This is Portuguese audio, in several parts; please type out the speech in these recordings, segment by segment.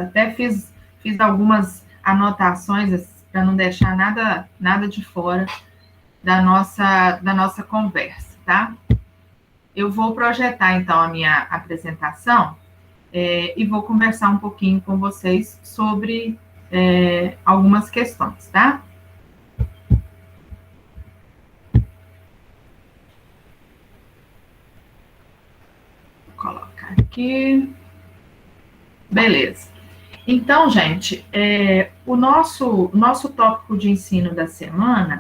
Até fiz algumas anotações para não deixar nada de fora da nossa conversa, tá? Eu vou projetar, então, a minha apresentação e vou conversar um pouquinho com vocês sobre algumas questões, tá? Vou colocar aqui. Beleza. Então, gente, o nosso tópico de ensino da semana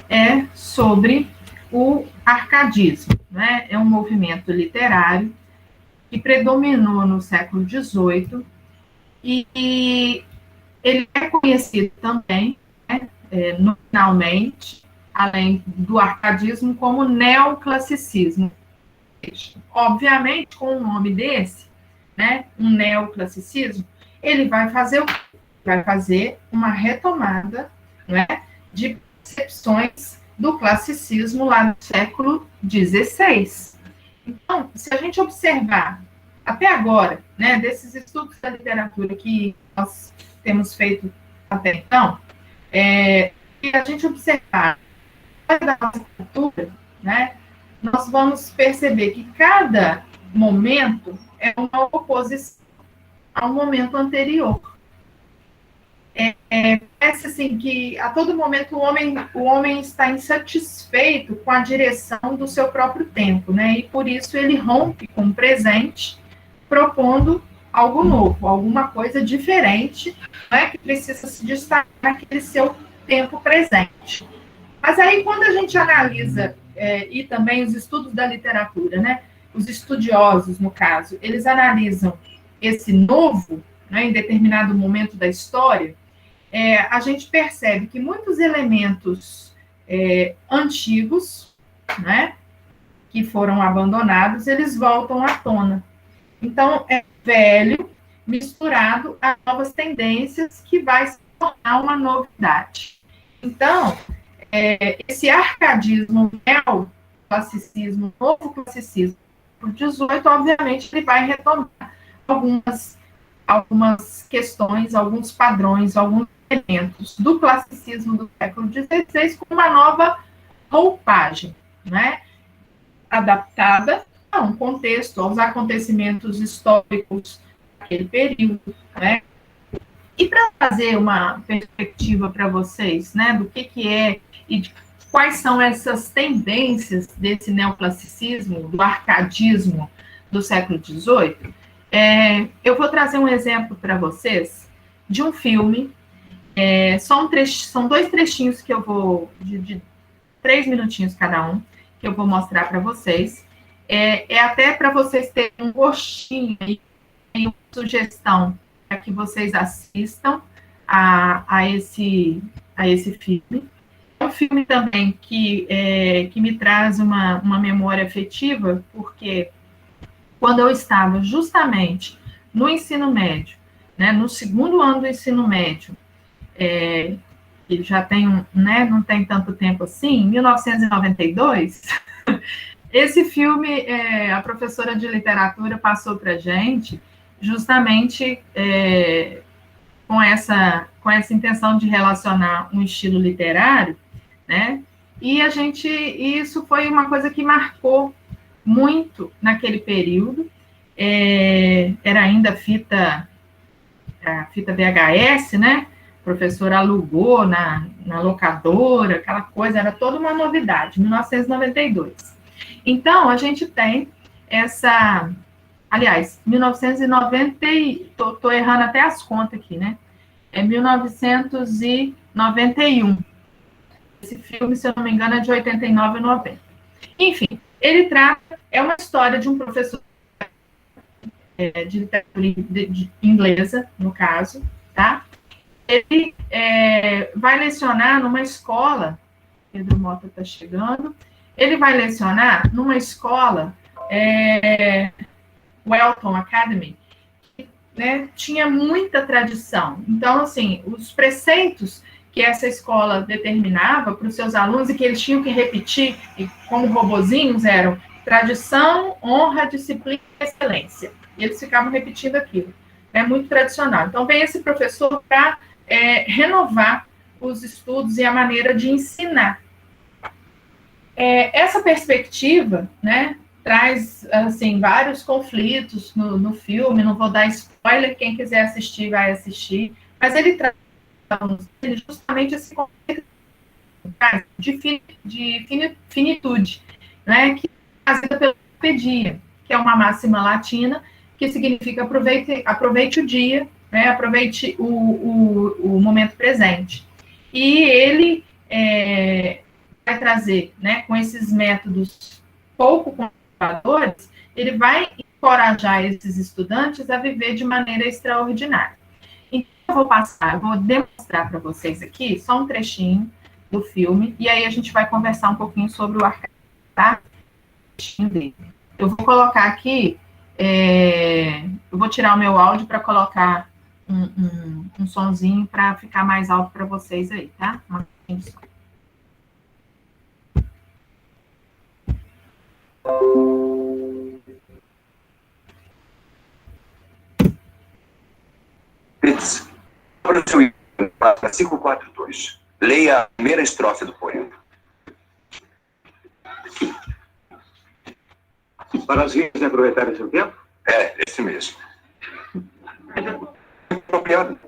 é sobre o arcadismo, né? É um movimento literário que predominou no século XVIII e ele é conhecido também, né, nominalmente, além do arcadismo, como neoclassicismo. Obviamente, com um nome desse, né, um neoclassicismo, ele vai fazer o quê? Vai fazer uma retomada, né, de percepções do classicismo lá no século XVI. Então, se a gente observar até agora, né, desses estudos da literatura que nós temos feito até então, e a gente observar da nossa cultura, né, nós vamos perceber que cada momento é uma oposição ao momento anterior. Parece assim que a todo momento o homem está insatisfeito com a direção do seu próprio tempo, né? E por isso ele rompe com o presente, propondo algo novo, alguma coisa diferente, né? Que precisa se destacar naquele seu tempo presente. Mas aí quando a gente analisa e também os estudos da literatura, né? Os estudiosos, no caso, eles analisam esse novo, né, em determinado momento da história, a gente percebe que muitos elementos antigos, né, que foram abandonados, eles voltam à tona. Então, é velho misturado a novas tendências que vai se tornar uma novidade. Então, esse arcadismo, neoclassicismo, novo classicismo, por 18, obviamente, ele vai retomar algumas questões, alguns padrões, alguns elementos do classicismo do século XVI com uma nova roupagem, né? Adaptada a um contexto, aos acontecimentos históricos daquele período, né? E para fazer uma perspectiva para vocês, né, do que é e de quais são essas tendências desse neoclassicismo, do arcadismo do século XVIII, eu vou trazer um exemplo para vocês de um filme. São dois trechinhos que eu vou, de 3 minutinhos cada um, que eu vou mostrar para vocês. Até para vocês terem um gostinho e uma sugestão para que vocês assistam a esse filme. É um filme também que me traz uma memória afetiva, porque quando eu estava justamente no ensino médio, né, no segundo ano do ensino médio, que já tem, né, não tem tanto tempo assim, em 1992, esse filme, a professora de literatura passou para a gente justamente com essa intenção de relacionar um estilo literário, né, e isso foi uma coisa que marcou muito naquele período. Era ainda a fita VHS, né? O professor alugou na locadora, aquela coisa, era toda uma novidade, 1992. Então, a gente tem aliás, 1990, estou errando até as contas aqui, né? 1991. Esse filme, se eu não me engano, é de 89 e 90. Enfim, ele é uma história de um professor de literatura inglesa, no caso, tá? Ele vai lecionar numa escola, Pedro Mota está chegando, ele vai lecionar numa escola, Welton Academy, que, né, tinha muita tradição. Então, assim, os preceitos que essa escola determinava para os seus alunos e que eles tinham que repetir, e como robozinhos, eram tradição, honra, disciplina e excelência. E eles ficavam repetindo aquilo. é muito tradicional. Então, vem esse professor para renovar os estudos e a maneira de ensinar. Essa perspectiva, né, traz, assim, vários conflitos no filme, não vou dar spoiler, quem quiser assistir vai assistir, mas ele traz justamente esse conceito de finitude, né, que é trazida pela pedia, que é uma máxima latina, que significa aproveite o dia, né, aproveite o momento presente. E ele vai trazer, né, com esses métodos pouco conservadores, ele vai encorajar esses estudantes a viver de maneira extraordinária. Então, eu vou demonstrar para vocês aqui só um trechinho do filme, e aí a gente vai conversar um pouquinho sobre o arcaico, tá? Eu vou colocar aqui, eu vou tirar o meu áudio para colocar um sonzinho para ficar mais alto para vocês aí, tá? Fritz, para o seu item 542, leia a primeira estrofe do poema. Para as rimas aproveitarem seu tempo? Esse mesmo. Apropriado.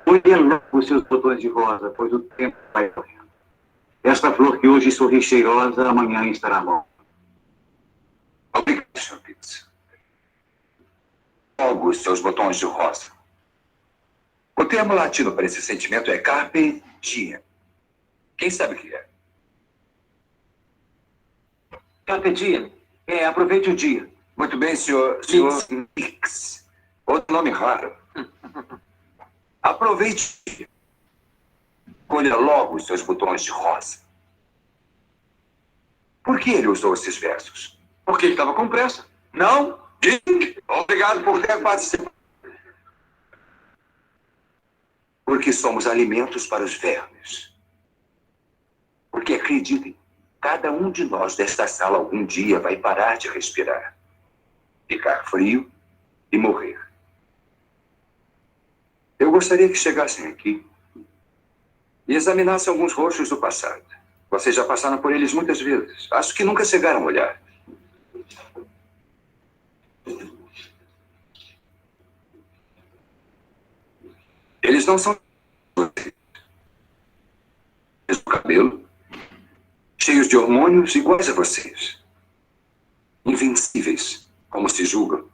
Olhe logo os seus botões de rosa, pois o tempo vai correndo. Esta flor que hoje sorri cheirosa, amanhã estará morta. Obrigado, Sr. Fritz. Logo os seus botões de rosa. O termo latino para esse sentimento é carpe diem. Quem sabe o que é? Carpe diem. Aproveite o dia. Muito bem, senhor Nix. Outro nome raro. Aproveite o dia. Colha logo os seus botões de rosa. Por que ele usou esses versos? Porque ele estava com pressa. Não? Ding! Obrigado por ter participado. Porque somos alimentos para os vermes. Porque acreditem, cada um de nós desta sala algum dia vai parar de respirar, ficar frio e morrer. Eu gostaria que chegassem aqui e examinassem alguns rostos do passado. Vocês já passaram por eles muitas vezes. Acho que nunca chegaram a olhar. Eles não são do cabelo, cheios de hormônios iguais a vocês. Invencíveis, como se julgam.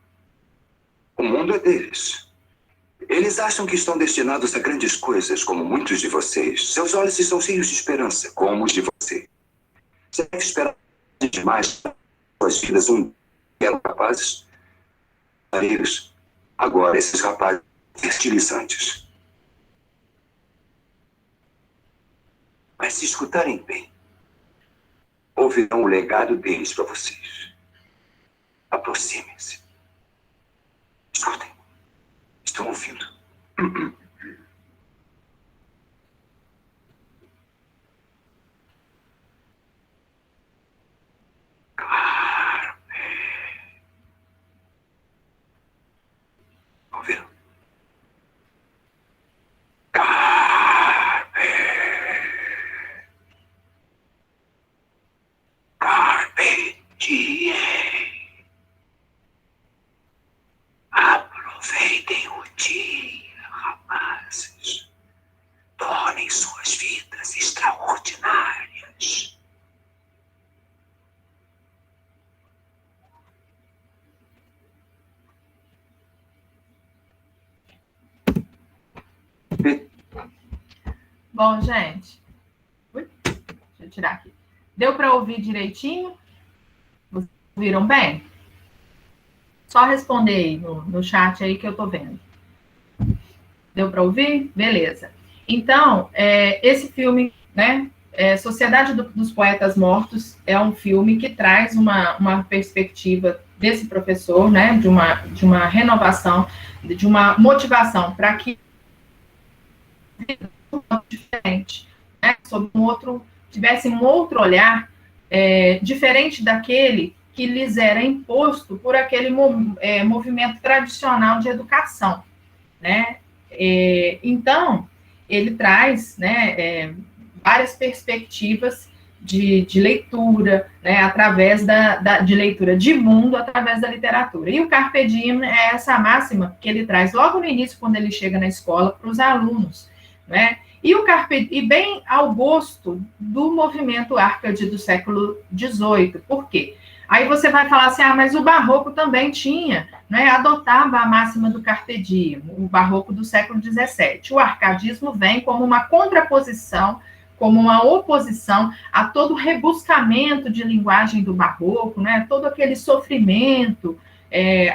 O mundo é deles. Eles acham que estão destinados a grandes coisas, como muitos de vocês. Seus olhos estão cheios de esperança, como os de vocês. Você deve esperar demais suas vidas eram capazes. Agora, esses rapazes fertilizantes. Mas se escutarem bem, ouvirão o legado deles para vocês. Aproximem-se. Escutem. Estão ouvindo? Ouviram? Carpe diem. Aproveitem o dia, rapazes. Tornem suas vidas extraordinárias. Bom, gente. Deixa eu tirar aqui. Deu para ouvir direitinho? Vocês ouviram bem? Só responder aí no chat aí que eu tô vendo. Deu para ouvir? Beleza. Então, esse filme, né, Sociedade dos Poetas Mortos, é um filme que traz uma perspectiva desse professor, né, de uma renovação, de uma motivação para que diferente, né, tivesse um outro olhar diferente daquele que lhes era imposto por aquele movimento tradicional de educação, né? Então, ele traz, né, várias perspectivas de leitura, né, através de leitura de mundo, através da literatura. E o Carpe Diem é essa máxima que ele traz logo no início, quando ele chega na escola, para os alunos, né? E bem ao gosto do movimento Arcade do século XVIII. Por quê? Aí você vai falar assim, mas o Barroco também tinha, né, adotava a máxima do Carpe Diem, o Barroco do século XVII. O arcadismo vem como uma contraposição, como uma oposição a todo o rebuscamento de linguagem do Barroco, né, todo aquele sofrimento,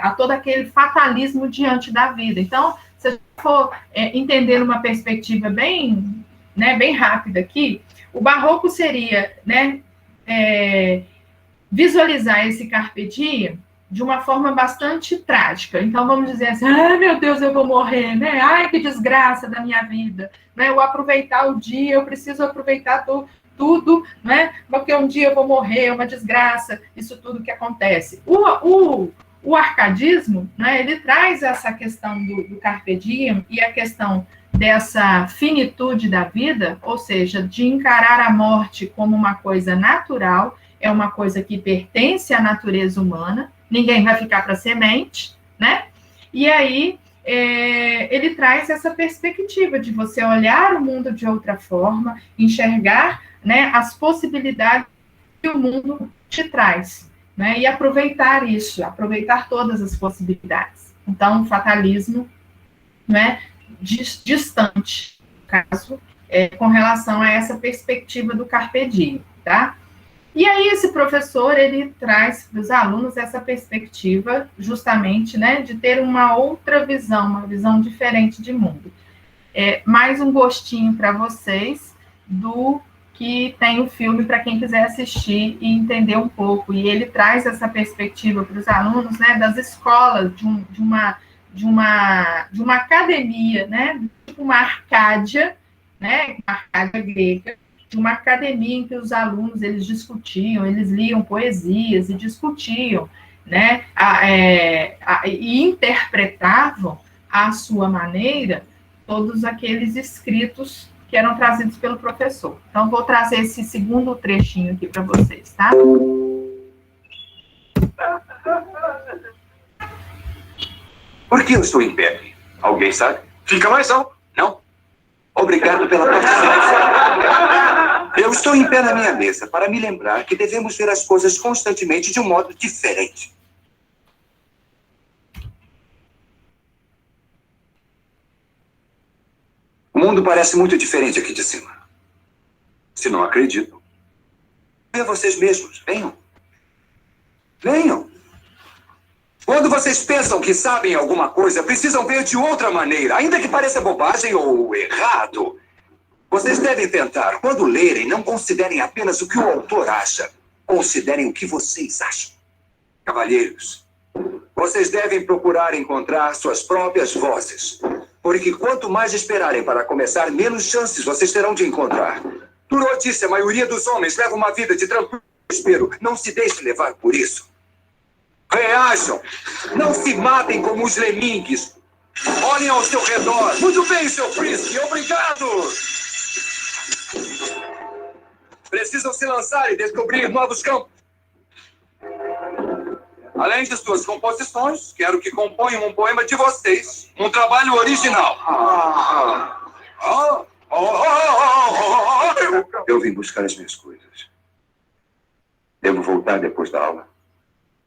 a todo aquele fatalismo diante da vida. Então, se a gente for entender uma perspectiva bem, né, bem rápida aqui, o Barroco seria, né, visualizar esse Carpe Diem de uma forma bastante trágica. Então, vamos dizer assim, meu Deus, eu vou morrer, né? Ai, que desgraça da minha vida, né? Eu aproveitar o dia, eu preciso aproveitar tudo, né? Porque um dia eu vou morrer, é uma desgraça, isso tudo que acontece. O arcadismo, né, ele traz essa questão do Carpe Diem e a questão dessa finitude da vida, ou seja, de encarar a morte como uma coisa natural, é uma coisa que pertence à natureza humana, ninguém vai ficar para semente, né? E aí ele traz essa perspectiva de você olhar o mundo de outra forma, enxergar, né, as possibilidades que o mundo te traz, né? E aproveitar isso, aproveitar todas as possibilidades. Então, o fatalismo, né, distante, no caso, com relação a essa perspectiva do Carpe Diem, tá? E aí esse professor, ele traz para os alunos essa perspectiva, justamente, né, de ter uma outra visão, uma visão diferente de mundo. Mais um gostinho para vocês do que tem o filme para quem quiser assistir e entender um pouco. E ele traz essa perspectiva para os alunos, né, das escolas, de uma academia, né, tipo uma Arcádia, né, uma Arcádia grega, de uma academia em que os alunos, eles discutiam, eles liam poesias e discutiam, né, e interpretavam à sua maneira todos aqueles escritos que eram trazidos pelo professor. Então, vou trazer esse segundo trechinho aqui para vocês, tá? Por que eu estou em pé? Alguém sabe? Fica mais alto. Não? Obrigado pela paciência. Eu estou em pé na minha mesa para me lembrar que devemos ver as coisas constantemente de um modo diferente. O mundo parece muito diferente aqui de cima. Se não acreditam, venham vocês mesmos. Venham. Venham. Quando vocês pensam que sabem alguma coisa, precisam ver de outra maneira, ainda que pareça bobagem ou errado. Vocês devem tentar, quando lerem, não considerem apenas o que o autor acha. Considerem o que vocês acham. Cavalheiros, vocês devem procurar encontrar suas próprias vozes. Porque quanto mais esperarem para começar, menos chances vocês terão de encontrar. Turó disse, a maioria dos homens leva uma vida de tranquilo desespero. Não se deixe levar por isso. Reajam. Não se matem como os lemingues. Olhem ao seu redor. Muito bem, seu Frisk. Obrigado. Precisam se lançar e descobrir novos campos. Além de suas composições, quero que componham um poema de vocês. Um trabalho original. Eu vim buscar as minhas coisas. Devo voltar depois da aula.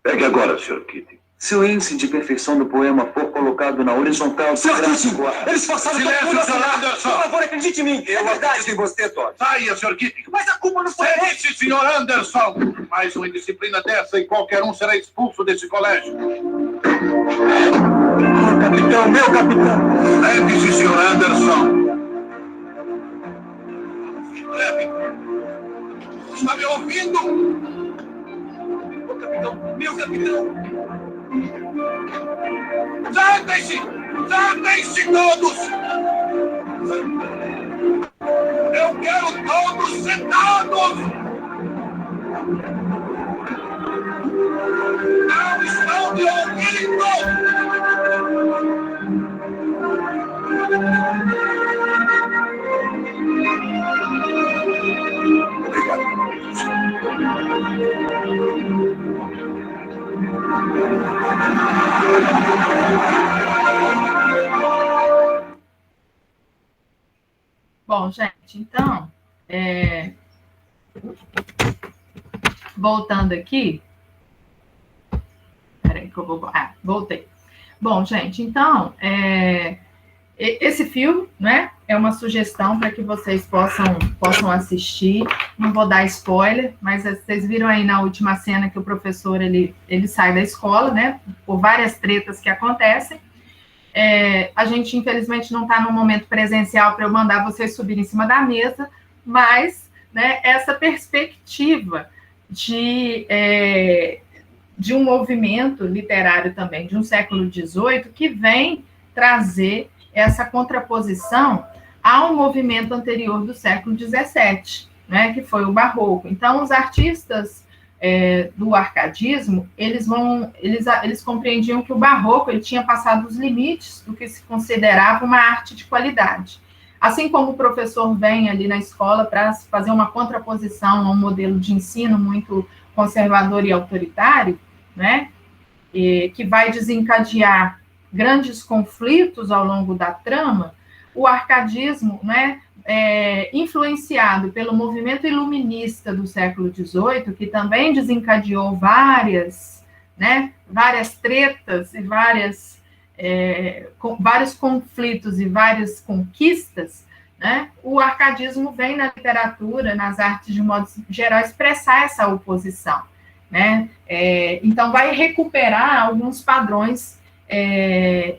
Pegue agora, Sr. Kitty. Se o índice de perfeição do poema for colocado na horizontal... Certíssimo! Eles passaram... Silêncio, Sr. Anderson! Por favor, acredite em mim! Eu acredito em você, Todd. Saia, Sr. Kitty! Mas a culpa não foi... Sente-se, Sr. Anderson! Mais uma indisciplina dessa e qualquer um será expulso desse colégio. Oh, capitão, meu capitão! Leve-se, Sr. Anderson! Leve! Está me ouvindo? Capitão, meu capitão! Sentem-se! Sentem-se todos! Eu quero todos sentados! Não estão me ouvindo! Bom, gente, então, voltando aqui. Peraí que eu vou... voltei. Bom, gente, então, esse filme, né, é uma sugestão para que vocês possam assistir. Não vou dar spoiler, mas vocês viram aí na última cena que o professor, ele sai da escola, né, por várias tretas que acontecem. A gente, infelizmente, não está no momento presencial para eu mandar vocês subir em cima da mesa, mas, né, essa perspectiva de um movimento literário também, de um século XVIII, que vem trazer essa contraposição ao movimento anterior do século XVII, né, que foi o Barroco. Então, os artistas do arcadismo, eles compreendiam que o Barroco ele tinha passado os limites do que se considerava uma arte de qualidade. Assim como o professor vem ali na escola para fazer uma contraposição a um modelo de ensino muito conservador e autoritário, né, que vai desencadear grandes conflitos ao longo da trama, o arcadismo, né, influenciado pelo movimento iluminista do século XVIII, que também desencadeou várias tretas e vários conflitos e várias conquistas, né, o arcadismo vem na literatura, nas artes de modo geral, expressar essa oposição, né? Então, vai recuperar alguns padrões,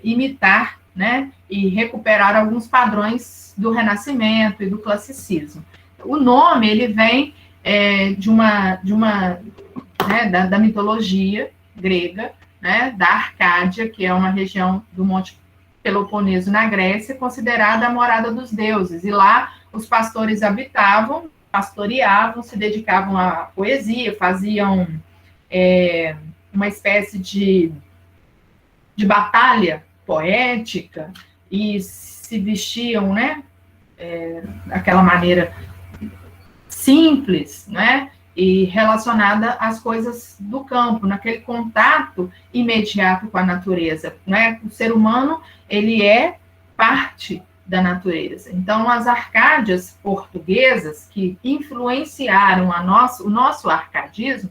imitar, né, e recuperar alguns padrões do Renascimento e do Classicismo. O nome, ele vem da mitologia grega, né, da Arcádia, que é uma região do Monte Peloponeso, na Grécia, considerada a morada dos deuses. E lá os pastores habitavam, pastoreavam, se dedicavam à poesia, faziam uma espécie de batalha poética e se vestiam, né, daquela maneira simples, né, e relacionada às coisas do campo, naquele contato imediato com a natureza, né? O ser humano, ele é parte da natureza. Então, as Arcádias portuguesas, que influenciaram o nosso arcadismo,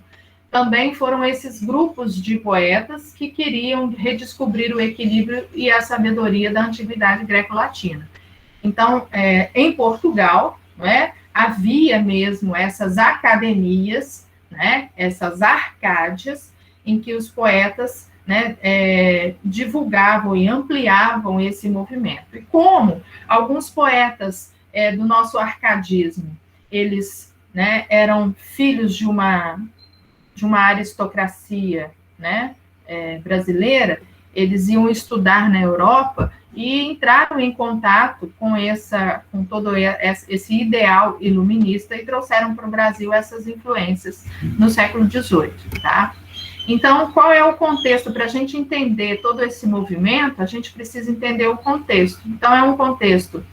também foram esses grupos de poetas que queriam redescobrir o equilíbrio e a sabedoria da antiguidade greco-latina. Então, em Portugal, né, havia mesmo essas academias, né, essas Arcádias, em que os poetas, né, divulgavam e ampliavam esse movimento. E como alguns poetas do nosso arcadismo, eles, né, eram filhos de uma aristocracia, né, brasileira, eles iam estudar na Europa e entraram em contato com todo esse ideal iluminista e trouxeram para o Brasil essas influências no século XVIII, tá? Então, qual é o contexto? Para a gente entender todo esse movimento, a gente precisa entender o contexto. Então, é um contexto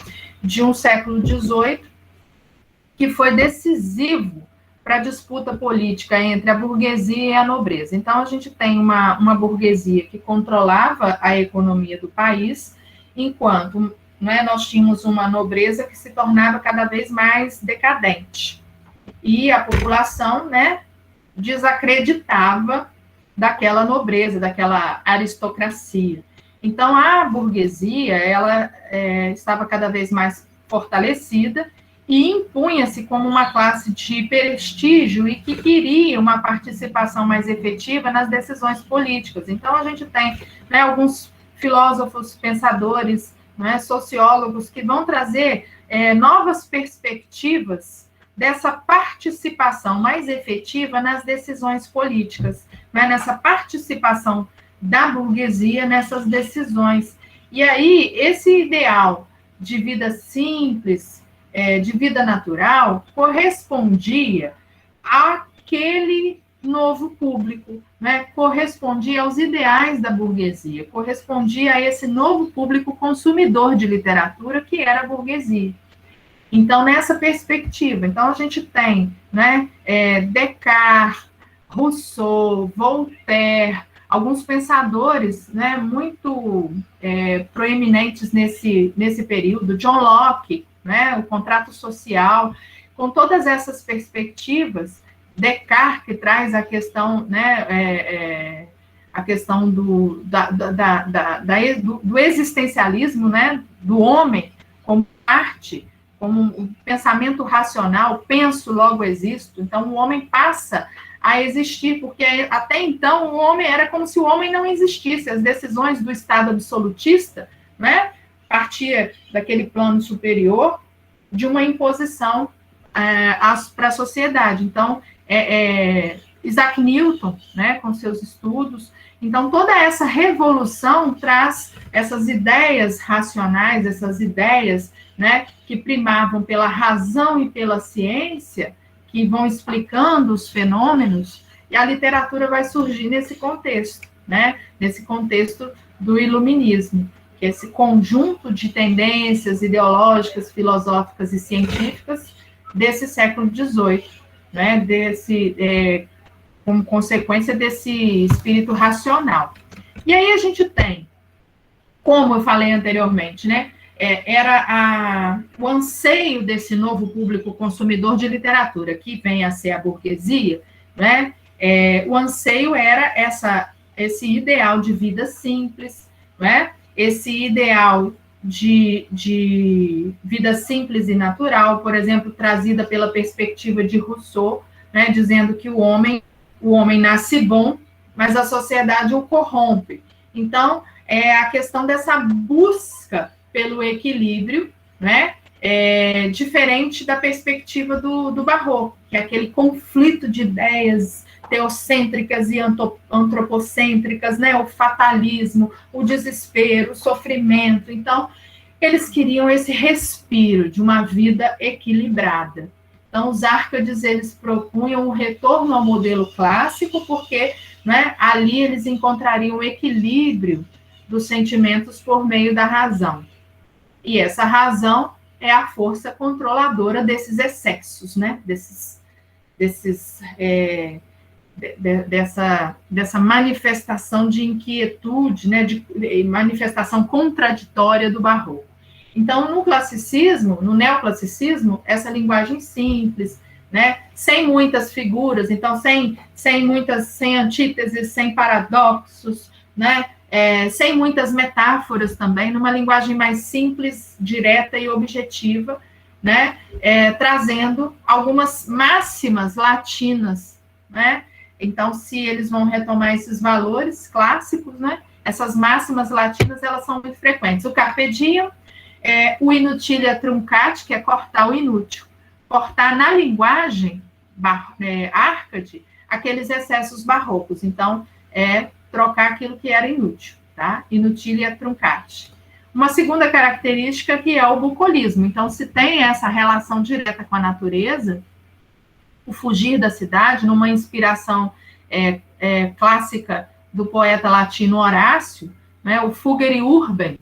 de um século XVIII que foi decisivo para a disputa política entre a burguesia e a nobreza. Então, a gente tem uma burguesia que controlava a economia do país, enquanto, né, nós tínhamos uma nobreza que se tornava cada vez mais decadente. E a população, né, desacreditava daquela nobreza, daquela aristocracia. Então, a burguesia, ela estava cada vez mais fortalecida e impunha-se como uma classe de prestígio e que queria uma participação mais efetiva nas decisões políticas. Então, a gente tem, né, alguns filósofos, pensadores, né, sociólogos, que vão trazer novas perspectivas dessa participação mais efetiva nas decisões políticas, né, nessa participação da burguesia nessas decisões. E aí, esse ideal de vida simples, de vida natural, correspondia àquele novo público, né? Correspondia aos ideais da burguesia, correspondia a esse novo público consumidor de literatura que era a burguesia. Então, nessa perspectiva, então a gente tem, né, Descartes, Rousseau, Voltaire, alguns pensadores, né, muito proeminentes nesse período, John Locke, né, o contrato social, com todas essas perspectivas, Descartes, que traz a questão, né, a questão do existencialismo, né, do homem como arte, como um pensamento racional, penso, logo existo. Então, o homem passa a existir, porque até então o homem era como se o homem não existisse. As decisões do Estado absolutista, né, partia daquele plano superior de uma imposição para a sociedade. Então, Isaac Newton, né, com seus estudos. Então, toda essa revolução traz essas ideias racionais, essas ideias, né, que primavam pela razão e pela ciência, que vão explicando os fenômenos, e a literatura vai surgir nesse contexto, né, nesse contexto do iluminismo, que é esse conjunto de tendências ideológicas, filosóficas e científicas desse século XVIII, né, como consequência desse espírito racional. E aí a gente tem, como eu falei anteriormente, né, era o anseio desse novo público consumidor de literatura, que vem a ser a burguesia, né, o anseio era esse ideal de vida simples, né, esse ideal de vida simples e natural, por exemplo, trazida pela perspectiva de Rousseau, né, dizendo que o homem nasce bom, mas a sociedade o corrompe. Então, a questão dessa busca pelo equilíbrio, né, diferente da perspectiva do Barroco, que é aquele conflito de ideias teocêntricas e antropocêntricas, né, o fatalismo, o desespero, o sofrimento. Então, eles queriam esse respiro de uma vida equilibrada. Então, os Árcades, eles propunham um retorno ao modelo clássico, porque, né, ali eles encontrariam o equilíbrio dos sentimentos por meio da razão. E essa razão é a força controladora desses excessos, né, dessa manifestação de inquietude, né, de manifestação contraditória do Barroco. Então, no classicismo, no neoclassicismo, essa linguagem simples, né, sem muitas figuras, então sem antíteses, sem paradoxos, né, sem muitas metáforas também, numa linguagem mais simples, direta e objetiva, né, trazendo algumas máximas latinas, né. Então, se eles vão retomar esses valores clássicos, né, essas máximas latinas, elas são muito frequentes. O carpe diem, o inutilia truncati, que é cortar o inútil. Cortar na linguagem Árcade aqueles excessos barrocos. Então, trocar aquilo que era inútil, tá? Inutilia truncati. Uma segunda característica que é o bucolismo. Então, se tem essa relação direta com a natureza, o fugir da cidade, numa inspiração clássica do poeta latino Horácio, né, o fugere urbem,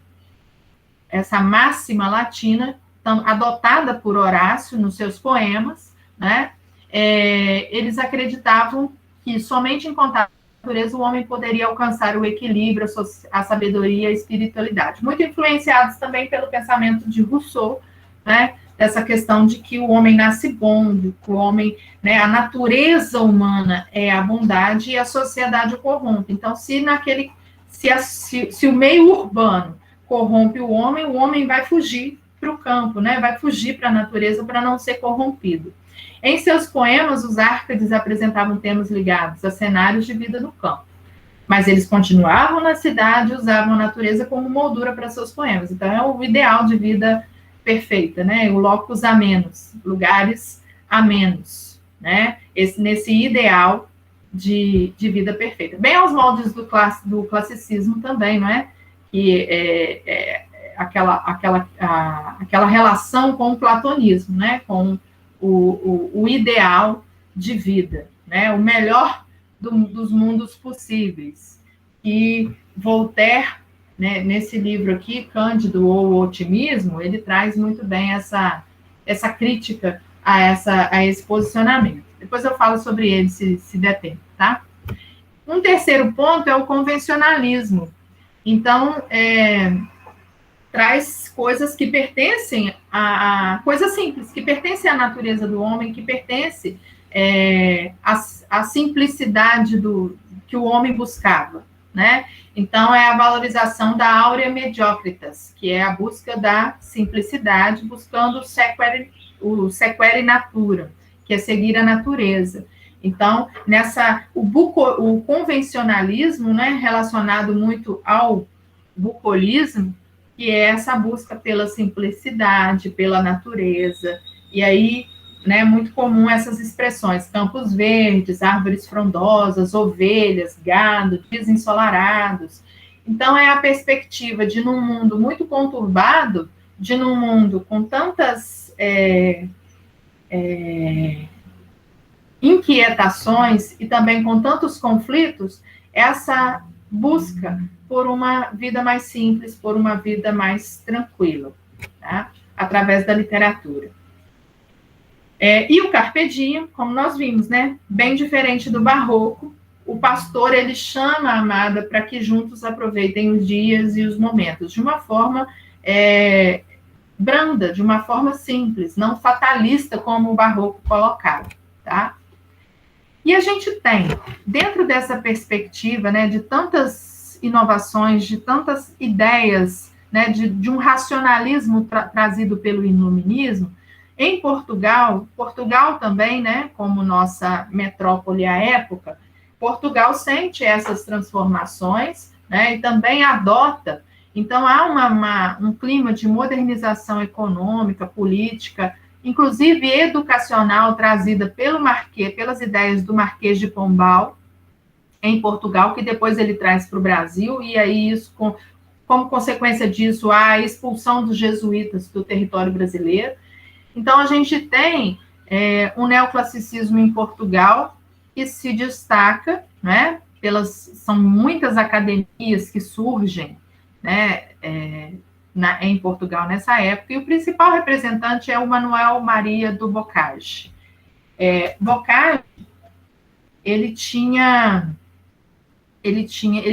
essa máxima latina, adotada por Horácio nos seus poemas, né, eles acreditavam que somente em contato com a natureza o homem poderia alcançar o equilíbrio, a sabedoria e a espiritualidade. Muito influenciados também pelo pensamento de Rousseau, né, dessa questão de que o homem nasce bom, que o homem, né, a natureza humana é a bondade e a sociedade o corrompe. Então, se o meio urbano corrompe o homem vai fugir para o campo, né, vai fugir para a natureza para não ser corrompido. Em seus poemas, os Árcades apresentavam temas ligados a cenários de vida no campo, mas eles continuavam na cidade e usavam a natureza como moldura para seus poemas. Então, é o ideal de vida perfeita, né? O locus amenus, lugares amenos, né? Nesse ideal de vida perfeita. Bem aos moldes do classicismo também, não é? Que aquela relação com o platonismo, né? Com o ideal de vida, né? O melhor dos mundos possíveis. E Voltaire, né, nesse livro aqui, Cândido ou o Otimismo, ele traz muito bem essa crítica a esse posicionamento. Depois eu falo sobre ele, se der tempo, tá? Um terceiro ponto é o convencionalismo. Então, traz coisas que pertencem a coisas simples, que pertencem à natureza do homem, que pertence à simplicidade que o homem buscava, né? Então, é a valorização da aurea mediocritas, que é a busca da simplicidade, buscando o sequere natura, que é seguir a natureza. Então, o convencionalismo, né, relacionado muito ao bucolismo, que é essa busca pela simplicidade, pela natureza, e aí, né, muito comum essas expressões, campos verdes, árvores frondosas, ovelhas, gado, dias ensolarados. Então, é a perspectiva de, num mundo muito conturbado, de num mundo com tantas inquietações e também com tantos conflitos, essa busca por uma vida mais simples, por uma vida mais tranquila, tá? Através da literatura. E o Carpe Diem, como nós vimos, né? Bem diferente do barroco, o pastor, ele chama a amada para que juntos aproveitem os dias e os momentos, de uma forma branda, de uma forma simples, não fatalista, como o barroco colocava, tá? E a gente tem, dentro dessa perspectiva, né, de tantas inovações, de tantas ideias, né, de um racionalismo trazido pelo iluminismo, em Portugal também, né, como nossa metrópole à época, Portugal sente essas transformações, né, e também adota. Então, há um clima de modernização econômica, política, inclusive educacional, trazida pelas ideias do Marquês de Pombal, em Portugal, que depois ele traz para o Brasil, e aí isso, como consequência disso, a expulsão dos jesuítas do território brasileiro. Então, a gente tem um neoclassicismo em Portugal, que se destaca, né, são muitas academias que surgem, né, em Portugal nessa época, e o principal representante é o Manuel Maria do Bocage. Bocage, ele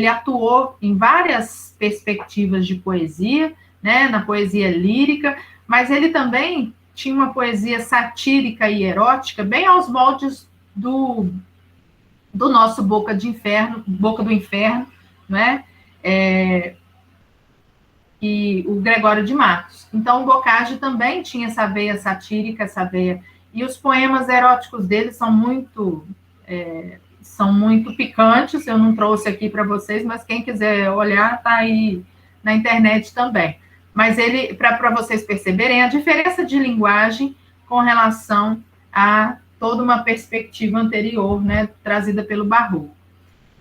atuou em várias perspectivas de poesia, né, na poesia lírica, mas ele também tinha uma poesia satírica e erótica, bem aos moldes do nosso Boca do Inferno, né, e o Gregório de Matos. Então, o Bocage também tinha essa veia satírica, e os poemas eróticos dele são muito picantes. Eu não trouxe aqui para vocês, mas quem quiser olhar, está aí na internet também. Mas para vocês perceberem a diferença de linguagem com relação a toda uma perspectiva anterior, né, trazida pelo barroco.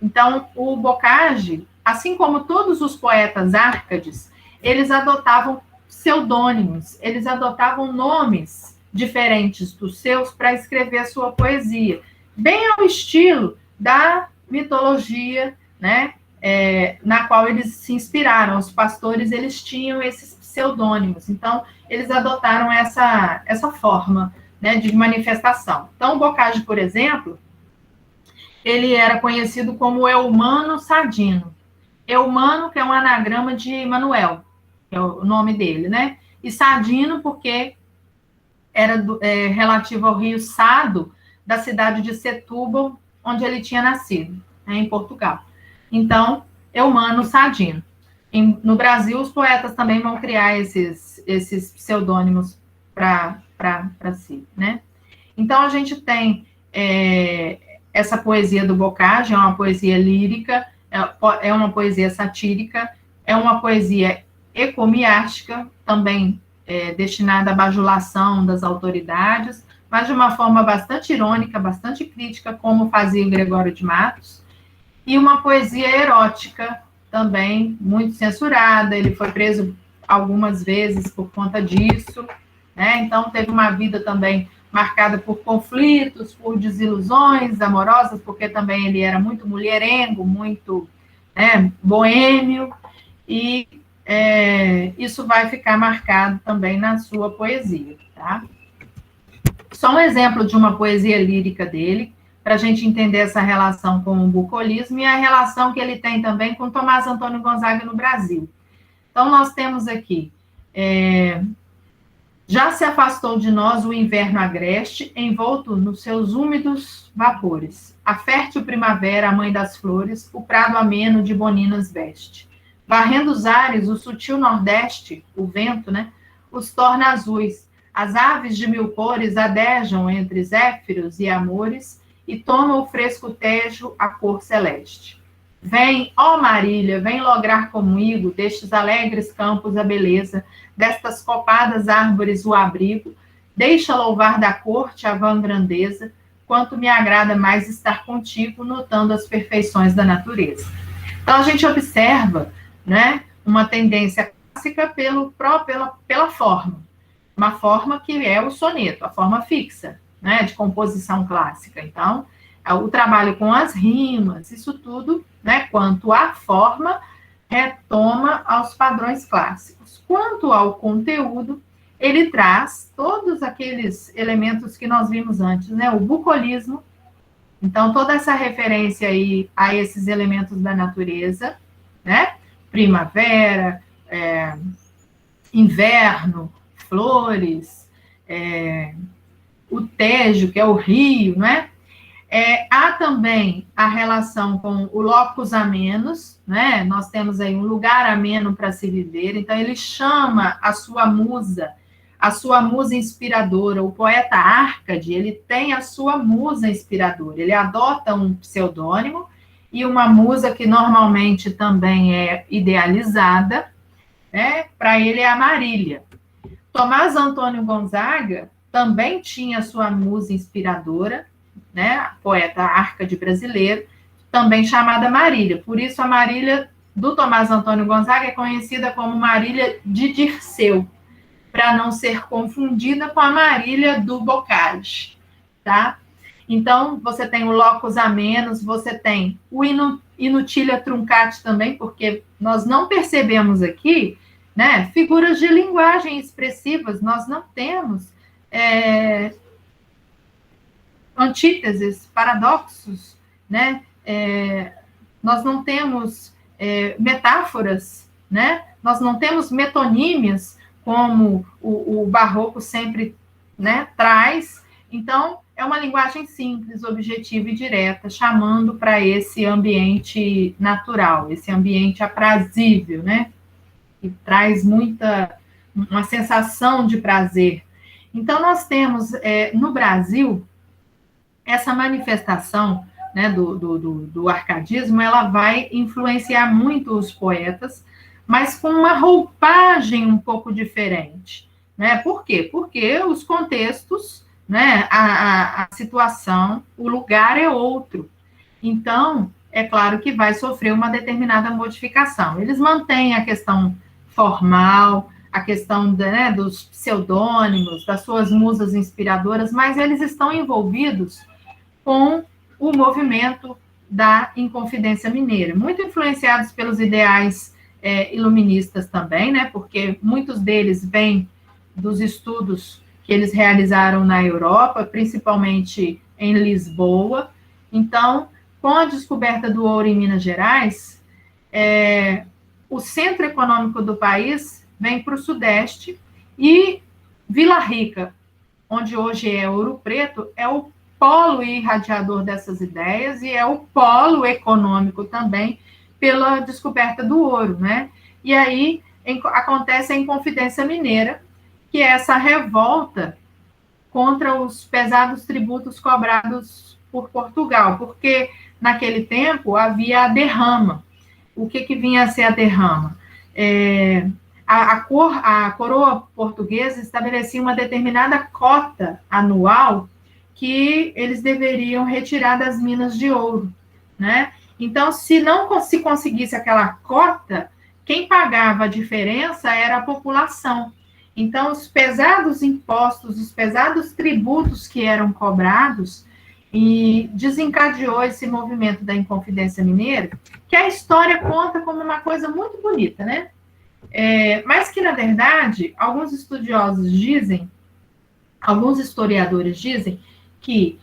Então, o Bocage, assim como todos os poetas árcades, eles adotavam pseudônimos, eles adotavam nomes diferentes dos seus para escrever a sua poesia, bem ao estilo da mitologia, né, na qual eles se inspiraram. Os pastores, eles tinham esses pseudônimos, então eles adotaram essa forma, né, de manifestação. Então, o Bocage, por exemplo, ele era conhecido como Eumano Sadino. Eumano, que é um anagrama de Manuel, que é o nome dele, né? E Sadino, porque era relativo ao rio Sado, da cidade de Setúbal, onde ele tinha nascido, né, em Portugal. Então, Eumano Sadino. No Brasil, os poetas também vão criar esses pseudônimos para si, né? Então, a gente tem essa poesia do Bocage, é uma poesia lírica, é uma poesia satírica, é uma poesia ecomiástica, também destinada à bajulação das autoridades, mas de uma forma bastante irônica, bastante crítica, como fazia o Gregório de Matos, e uma poesia erótica, também muito censurada. Ele foi preso algumas vezes por conta disso, né? Então, teve uma vida também marcada por conflitos, por desilusões amorosas, porque também ele era muito mulherengo, muito boêmio, e isso vai ficar marcado também na sua poesia, tá? Só um exemplo de uma poesia lírica dele, para a gente entender essa relação com o bucolismo e a relação que ele tem também com Tomás Antônio Gonzaga no Brasil. Então, nós temos aqui, já se afastou de nós o inverno agreste, envolto nos seus úmidos vapores. A fértil primavera, a mãe das flores, o prado ameno de boninas veste. Varrendo os ares, o sutil nordeste, o vento, os torna azuis. As aves de mil cores adejam entre zéfiros e amores e tomam o fresco tejo a cor celeste. Vem, ó Marília, vem lograr comigo destes alegres campos a beleza, destas copadas árvores o abrigo, deixa louvar da corte a vã grandeza, quanto me agrada mais estar contigo, notando as perfeições da natureza. Então, a gente observa, uma tendência clássica pela forma, uma forma que é o soneto, a forma fixa, de composição clássica. Então, o trabalho com as rimas, isso tudo, quanto à forma, retoma aos padrões clássicos. Quanto ao conteúdo, ele traz todos aqueles elementos que nós vimos antes, o bucolismo. Então, toda essa referência aí a esses elementos da natureza, primavera, inverno, flores, o Tejo, que é o rio, há também a relação com o locus amenus, nós temos aí um lugar ameno para se viver, então ele chama a sua musa inspiradora, o poeta Árcade, ele tem a sua musa inspiradora, ele adota um pseudônimo e uma musa que normalmente também é idealizada, para ele é a Marília. Tomás Antônio Gonzaga também tinha a sua musa inspiradora, poeta Árcade brasileiro, também chamada Marília. Por isso, a Marília do Tomás Antônio Gonzaga é conhecida como Marília de Dirceu, para não ser confundida com a Marília do Boccaccio, tá? Então, você tem o locus amenus, você tem o inutilia truncati também, porque nós não percebemos aqui, figuras de linguagem expressivas, nós não temos antíteses, paradoxos, nós não temos metáforas, nós não temos metonímias, como o barroco sempre traz. Então, é uma linguagem simples, objetiva e direta, chamando para esse ambiente natural, esse ambiente aprazível, que traz uma sensação de prazer. Então, nós temos, no Brasil, essa manifestação do arcadismo, ela vai influenciar muito os poetas, mas com uma roupagem um pouco diferente. Por quê? Porque os contextos, a situação, o lugar é outro. Então, é claro que vai sofrer uma determinada modificação. Eles mantêm a questão formal, a questão dos pseudônimos, das suas musas inspiradoras, mas eles estão envolvidos com o movimento da Inconfidência Mineira, muito influenciados pelos ideais iluministas também, porque muitos deles vêm dos estudos que eles realizaram na Europa, principalmente em Lisboa. Então, com a descoberta do ouro em Minas Gerais, o centro econômico do país vem para o Sudeste e Vila Rica, onde hoje é Ouro Preto, é o polo irradiador dessas ideias e é o polo econômico também pela descoberta do ouro, E aí acontece a Inconfidência Mineira, que é essa revolta contra os pesados tributos cobrados por Portugal, porque naquele tempo havia a derrama. O que vinha a ser a derrama? A coroa portuguesa estabelecia uma determinada cota anual que eles deveriam retirar das minas de ouro, Então, se não se conseguisse aquela cota, quem pagava a diferença era a população. Então, os pesados impostos, os pesados tributos que eram cobrados, e desencadeou esse movimento da Inconfidência Mineira, que a história conta como uma coisa muito bonita, né? Mas que, na verdade, alguns estudiosos dizem, alguns historiadores dizem, que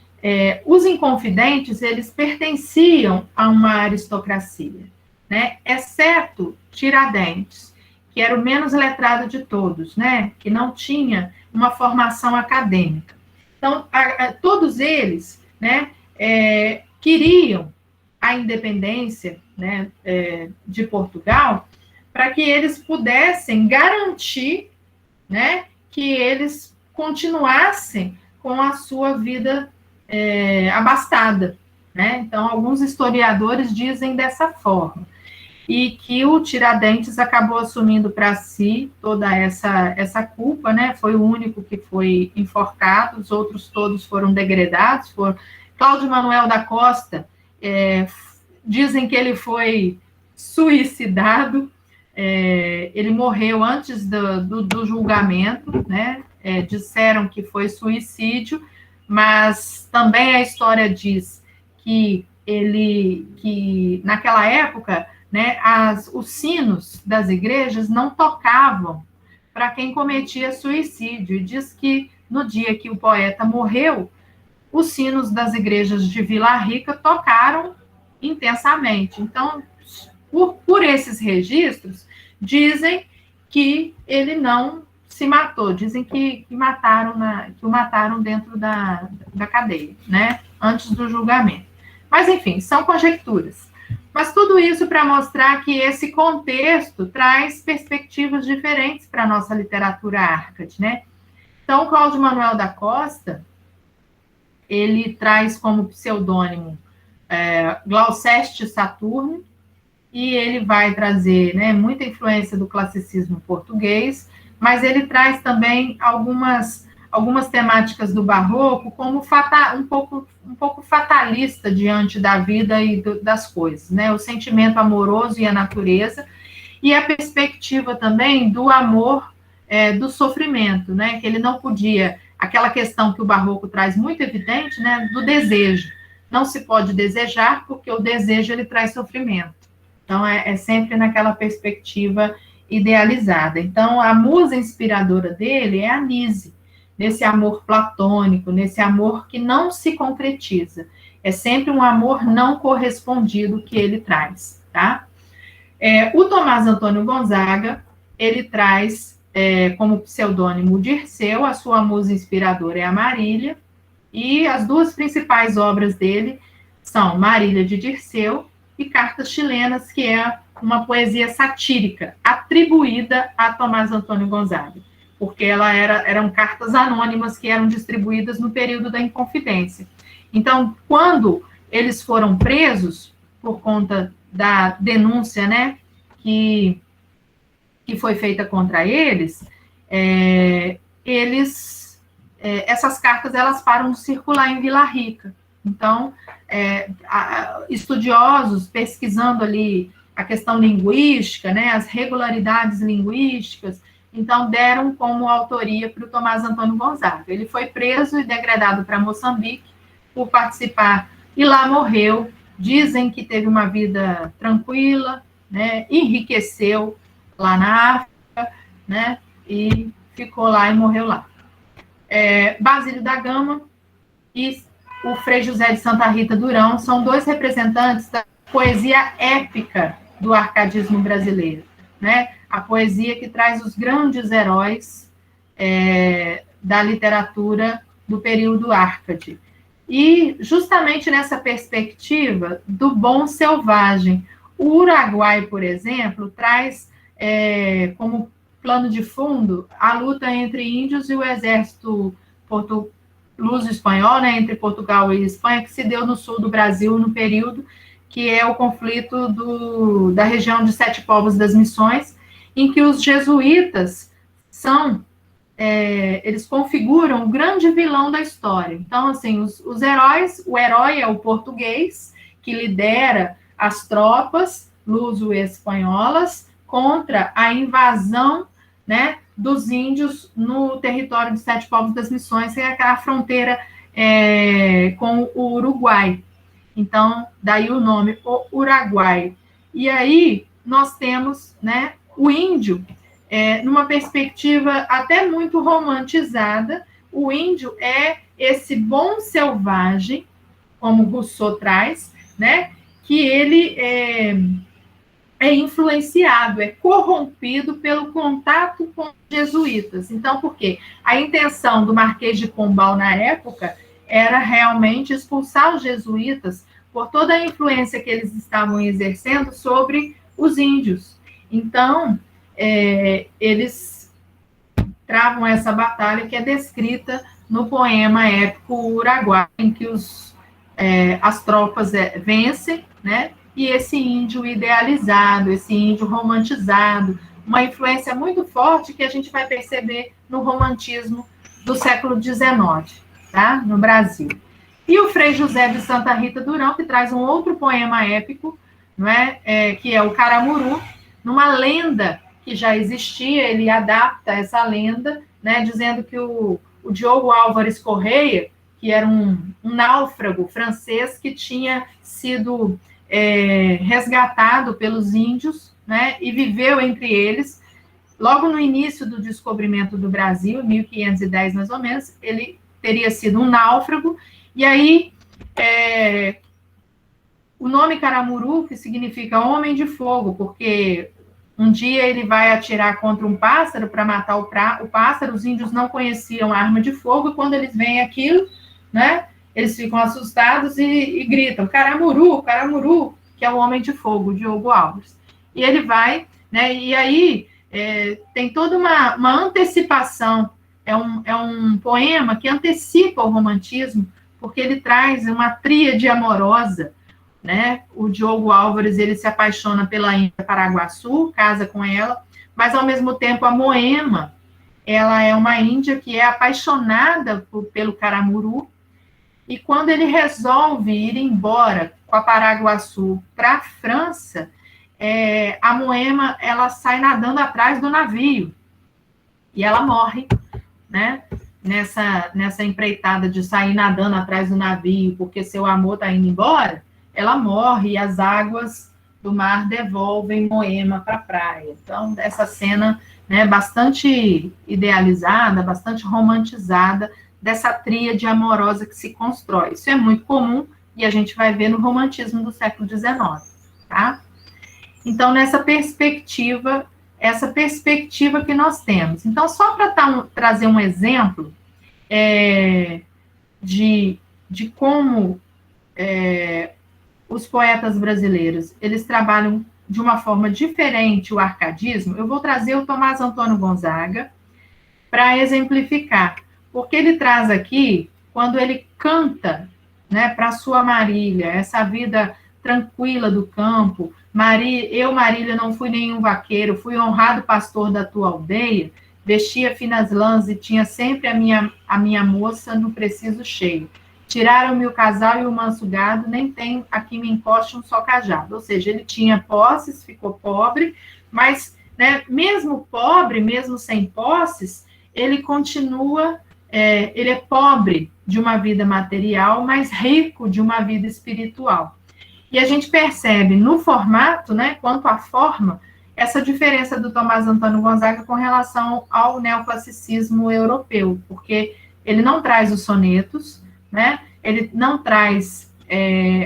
os inconfidentes, eles pertenciam a uma aristocracia, né? Exceto Tiradentes, que era o menos letrado de todos, né? Que não tinha uma formação acadêmica. Então, todos eles, né, queriam a independência, né, de Portugal, para que eles pudessem garantir, né, que eles continuassem com a sua vida abastada, né? Então, alguns historiadores dizem dessa forma, e que o Tiradentes acabou assumindo para si toda essa culpa, né? Foi o único que foi enforcado, os outros todos foram degredados. Cláudio Manuel da Costa, dizem que ele foi suicidado, ele morreu antes do julgamento, né? Disseram que foi suicídio, mas também a história diz que naquela época, né, os sinos das igrejas não tocavam para quem cometia suicídio. E diz que no dia que o poeta morreu, os sinos das igrejas de Vila Rica tocaram intensamente. Então, por esses registros, dizem que ele não se matou, dizem que o mataram dentro da cadeia, né, antes do julgamento. Mas, enfim, são conjecturas. Mas tudo isso para mostrar que esse contexto traz perspectivas diferentes para a nossa literatura árcade, né? Então, o Cláudio Manuel da Costa, ele traz como pseudônimo Glouceste Saturno, e ele vai trazer, né, muita influência do classicismo português, mas ele traz também algumas temáticas do barroco como um pouco fatalista diante da vida e das coisas, né? O sentimento amoroso e a natureza, e a perspectiva também do amor, do sofrimento, né? Que ele não podia, aquela questão que o barroco traz muito evidente, né? Do desejo. Não se pode desejar, porque o desejo ele traz sofrimento. Então, é sempre naquela perspectiva idealizada. Então, a musa inspiradora dele é a Nise, nesse amor platônico, nesse amor que não se concretiza. É sempre um amor não correspondido que ele traz, tá? O Tomás Antônio Gonzaga, ele traz como pseudônimo Dirceu, a sua musa inspiradora é a Marília, e as duas principais obras dele são Marília de Dirceu e Cartas Chilenas, que é uma poesia satírica atribuída a Tomás Antônio Gonzaga, porque eram cartas anônimas que eram distribuídas no período da Inconfidência. Então, quando eles foram presos por conta da denúncia, né, que foi feita contra eles, essas cartas elas param de circular em Vila Rica. Então, estudiosos pesquisando ali a questão linguística, né, as regularidades linguísticas, então deram como autoria para o Tomás Antônio Gonzaga. Ele foi preso e degradado para Moçambique por participar, e lá morreu. Dizem que teve uma vida tranquila, né, enriqueceu lá na África, né, e ficou lá e morreu lá. Basílio da Gama e o Frei José de Santa Rita Durão são dois representantes da poesia épica do arcadismo brasileiro, né? A poesia que traz os grandes heróis da literatura do período árcade. E justamente nessa perspectiva do bom selvagem, o Uruguai, por exemplo, traz como plano de fundo a luta entre índios e o exército luso-espanhol, né, entre Portugal e Espanha, que se deu no sul do Brasil no período que é o conflito da região de Sete Povos das Missões, em que os jesuítas eles configuram o grande vilão da história. Então, assim, os heróis, o herói é o português, que lidera as tropas luso-espanholas contra a invasão, né, dos índios no território dos Sete Povos das Missões, que é aquela fronteira com o Uruguai. Então, daí o nome, o Uraguai. E aí, nós temos, né, o índio, numa perspectiva até muito romantizada. O índio é esse bom selvagem, como Rousseau traz, né, que ele é influenciado, é corrompido pelo contato com os jesuítas. Então, por quê? A intenção do Marquês de Pombal, na época, era realmente expulsar os jesuítas por toda a influência que eles estavam exercendo sobre os índios. Então, eles travam essa batalha que é descrita no poema épico Uraguai, em que as tropas vencem, né? E esse índio idealizado, esse índio romantizado, uma influência muito forte que a gente vai perceber no romantismo do século XIX, tá? No Brasil. E o Frei José de Santa Rita Durão, que traz um outro poema épico, não é? Que é o Caramuru, numa lenda que já existia, ele adapta essa lenda, né, dizendo que o Diogo Álvares Correia, que era um náufrago francês que tinha sido resgatado pelos índios, né, e viveu entre eles. Logo no início do descobrimento do Brasil, em 1510 mais ou menos, ele teria sido um náufrago, e aí o nome Caramuru, que significa homem de fogo, porque um dia ele vai atirar contra um pássaro para matar o pássaro, os índios não conheciam a arma de fogo, e quando eles veem aquilo, né, eles ficam assustados e gritam, Caramuru, Caramuru, que é o homem de fogo, Diogo Álvares. E ele vai, né, e aí tem toda uma antecipação, é um poema que antecipa o romantismo, porque ele traz uma tríade amorosa, né? O Diogo Álvares, ele se apaixona pela índia Paraguaçu, casa com ela, mas ao mesmo tempo a Moema, ela é uma índia que é apaixonada pelo Caramuru, e quando ele resolve ir embora com a Paraguaçu para a França, a Moema, ela sai nadando atrás do navio, e ela morre, né? Nessa empreitada de sair nadando atrás do navio, porque seu amor está indo embora, ela morre e as águas do mar devolvem Moema para a praia. Então, essa cena, né, bastante idealizada, bastante romantizada, dessa tríade amorosa que se constrói. Isso é muito comum e a gente vai ver no romantismo do século XIX, tá? Então, essa perspectiva que nós temos. Então, só para trazer um exemplo de como os poetas brasileiros, eles trabalham de uma forma diferente o arcadismo, eu vou trazer o Tomás Antônio Gonzaga para exemplificar, porque ele traz aqui, quando ele canta, né, para sua Marília, essa vida tranquila do campo, Marília, não fui nenhum vaqueiro, fui honrado pastor da tua aldeia, vestia finas lãs e tinha sempre a minha moça no preciso cheio. Tiraram-me o casal e o manso gado, nem tem aqui me encoste um só cajado. Ou seja, ele tinha posses, ficou pobre, mas, né, mesmo pobre, mesmo sem posses, ele continua, ele é pobre de uma vida material, mas rico de uma vida espiritual. E a gente percebe no formato, né, quanto à forma, essa diferença do Tomás Antônio Gonzaga com relação ao neoclassicismo europeu, porque ele não traz os sonetos, né? Ele não traz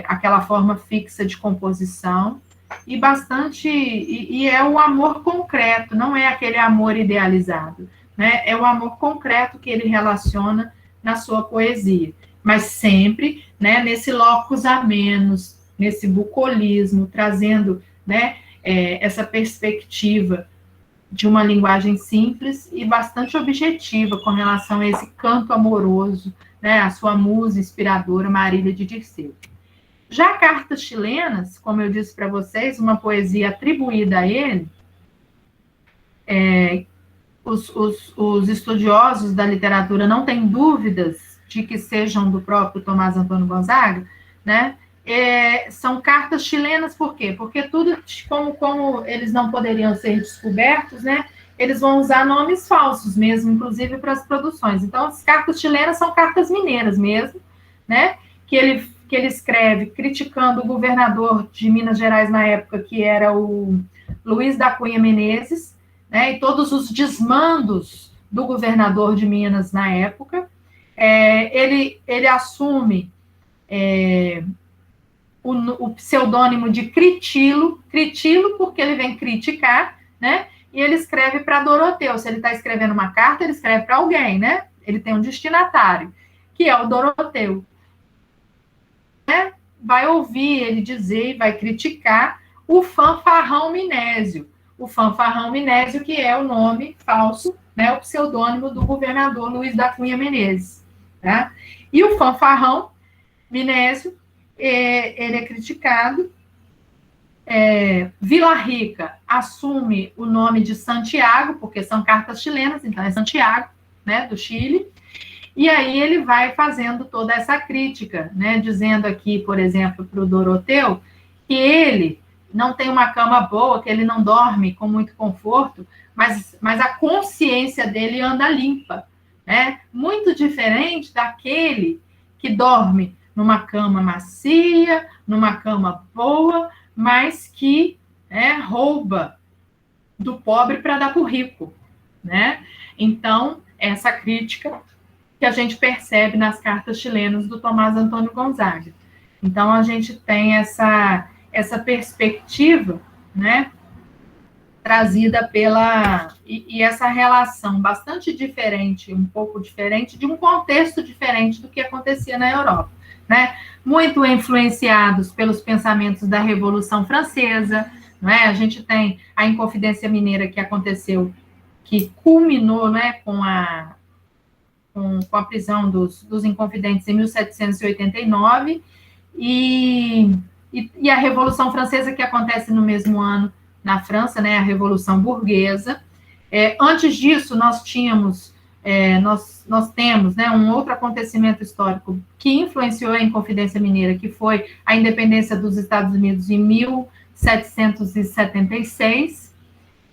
aquela forma fixa de composição, e é o amor concreto, não é aquele amor idealizado, né? É o amor concreto que ele relaciona na sua poesia, mas sempre, né, nesse locus amenus, nesse bucolismo, trazendo, né, essa perspectiva de uma linguagem simples e bastante objetiva com relação a esse canto amoroso, né, a sua musa inspiradora, Marília de Dirceu. Já Cartas Chilenas, como eu disse para vocês, uma poesia atribuída a ele, os estudiosos da literatura não têm dúvidas de que sejam do próprio Tomás Antônio Gonzaga, né? São cartas chilenas, por quê? Porque tudo, como eles não poderiam ser descobertos, né? eles vão usar nomes falsos mesmo, inclusive para as produções. Então, as cartas chilenas são cartas mineiras mesmo, né? Que ele escreve criticando o governador de Minas Gerais na época, que era o Luiz da Cunha Menezes, né? E todos os desmandos do governador de Minas na época. Ele assume o pseudônimo de Critilo porque ele vem criticar, né? E ele escreve para Doroteu. Se ele está escrevendo uma carta, ele escreve para alguém, né? Ele tem um destinatário, que é o Doroteu. Né? Vai ouvir ele dizer e vai criticar o Fanfarrão Minésio. O Fanfarrão Minésio, que é o nome falso, né? O pseudônimo do governador Luiz da Cunha Menezes. Tá? E o Fanfarrão Minésio, ele é criticado. Vila Rica assume o nome de Santiago, porque são cartas chilenas, então é Santiago, né, do Chile. E aí ele vai fazendo toda essa crítica, né, dizendo aqui, por exemplo, para o Doroteu, que ele não tem uma cama boa, que ele não dorme com muito conforto, mas a consciência dele anda limpa, né? Muito diferente daquele que dorme numa cama macia, numa cama boa, mas que rouba do pobre para dar para o rico, né? Então, essa crítica que a gente percebe nas cartas chilenas do Tomás Antônio Gonzaga. Então, a gente tem essa perspectiva, né, trazida e essa relação bastante diferente, um pouco diferente, de um contexto diferente do que acontecia na Europa, né? Muito influenciados pelos pensamentos da Revolução Francesa, né? A gente tem a Inconfidência Mineira que aconteceu, que culminou, né, com a prisão dos Inconfidentes em 1789, e a Revolução Francesa, que acontece no mesmo ano na França, né, a Revolução Burguesa. Antes disso, nós temos, né, um outro acontecimento histórico que influenciou a Inconfidência Mineira, que foi a independência dos Estados Unidos em 1776.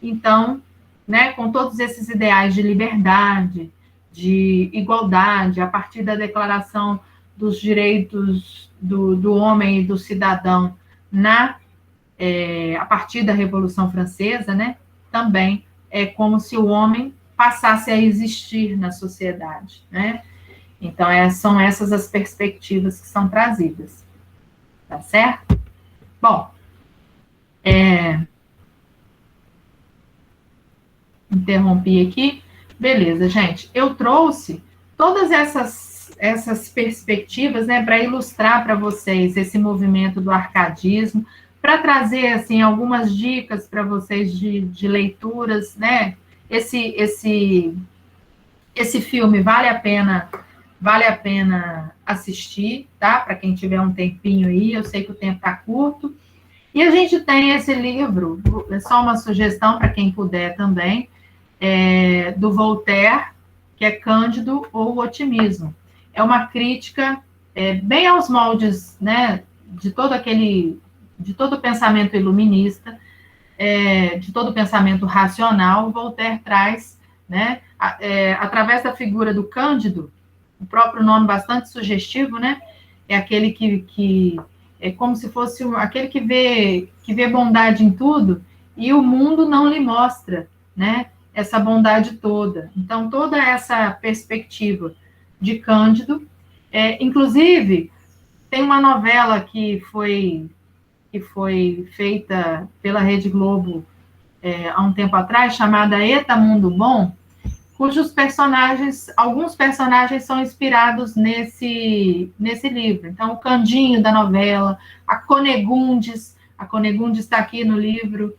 Então, né, com todos esses ideais de liberdade, de igualdade, a partir da Declaração dos Direitos do Homem e do Cidadão, a partir da Revolução Francesa, né, também é como se o homem passasse a existir na sociedade, né? Então, são essas as perspectivas que são trazidas, tá certo? Bom, interrompi aqui. Beleza, gente. Eu trouxe todas essas perspectivas, né, para ilustrar para vocês esse movimento do arcadismo, para trazer, assim, algumas dicas para vocês de leituras, né? Esse filme vale a pena assistir, tá? Para quem tiver um tempinho aí, eu sei que o tempo está curto. E a gente tem esse livro, é só uma sugestão para quem puder também, do Voltaire, que é Cândido ou o Otimismo. É uma crítica bem aos moldes, né, de todo o pensamento iluminista, de todo o pensamento racional. Voltaire traz, né, através da figura do Cândido, o próprio nome bastante sugestivo, né, é aquele que é como se fosse aquele que vê bondade em tudo e o mundo não lhe mostra, né, essa bondade toda. Então, toda essa perspectiva de Cândido, inclusive, tem uma novela que foi feita pela Rede Globo há um tempo atrás, chamada Eta Mundo Bom, cujos alguns personagens são inspirados nesse livro. Então, o Candinho da novela, a Conegundes está aqui no livro,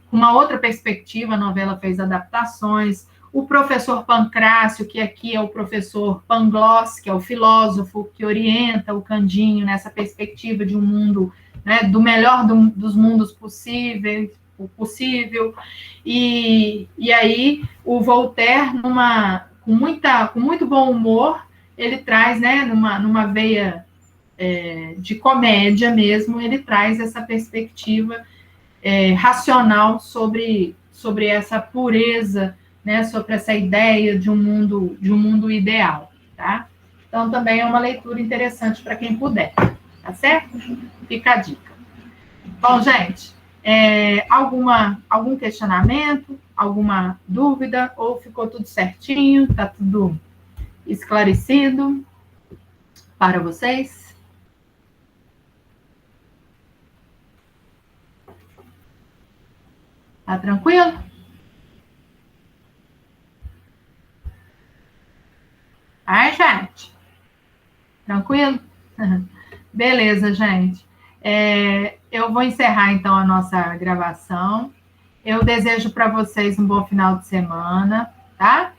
com uma outra perspectiva, a novela fez adaptações. O professor Pancrácio, que aqui é o professor Pangloss, que é o filósofo que orienta o Candinho nessa perspectiva de um mundo, né, do melhor dos mundos possível. E aí o Voltaire, com muito bom humor, ele traz, né, numa veia de comédia mesmo, ele traz essa perspectiva racional sobre sobre essa pureza, né, sobre essa ideia de um mundo ideal, tá? Então, também é uma leitura interessante para quem puder, tá certo? Fica a dica. Bom, gente, algum questionamento, alguma dúvida, ou ficou tudo certinho, tá tudo esclarecido para vocês? Tá tranquilo? Ai, gente. Tranquilo? Beleza, gente. Eu vou encerrar, então, a nossa gravação. Eu desejo para vocês um bom final de semana, tá?